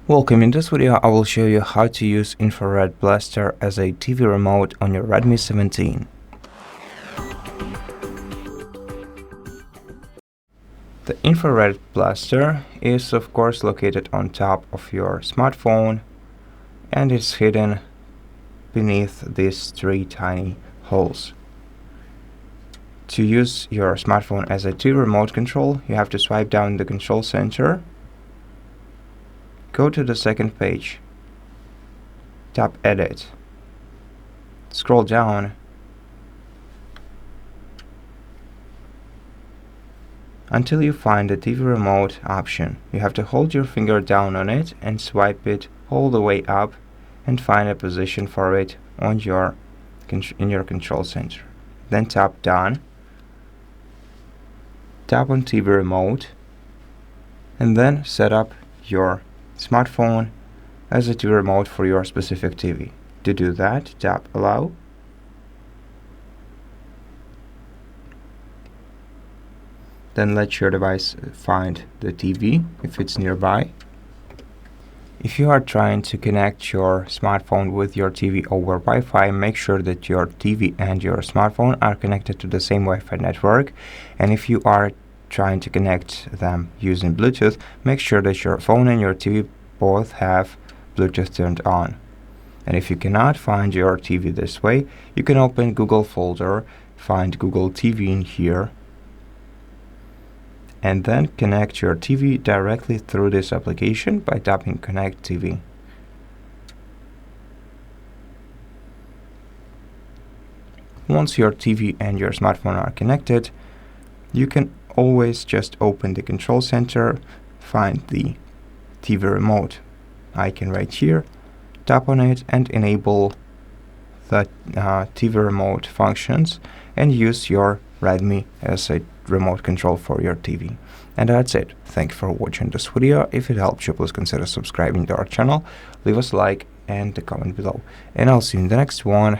Welcome. In this video, I will show you how to use infrared blaster as a TV remote on your Redmi 17. The infrared blaster is of course located on top of your smartphone and is hidden beneath these three tiny holes. To use your smartphone as a TV remote control, you have to swipe down the control center. Go to the second page, tap Edit, scroll down until you find the TV remote option. You have to hold your finger down on it and swipe it all the way up and find a position for it on in your control center. Then tap Done, tap on TV remote, and then set up your smartphone as a TV remote for your specific TV. To do that, tap Allow, then let your device find the TV if it's nearby. If you are trying to connect your smartphone with your TV over Wi-Fi, make sure that your TV and your smartphone are connected to the same Wi-Fi network, and if you are trying to connect them using Bluetooth, make sure that your phone and your TV both have Bluetooth turned on. And if you cannot find your TV this way, you can open Google folder, find Google TV in here, and then connect your TV directly through this application by tapping Connect TV. Once your TV and your smartphone are connected, you can always just open the control center, find the TV remote icon right here, tap on it and enable the TV remote functions and use your Redmi as a remote control for your TV. And that's it. Thank you for watching this video. If it helped you, please consider subscribing to our channel, leave us a like and a comment below. And I'll see you in the next one.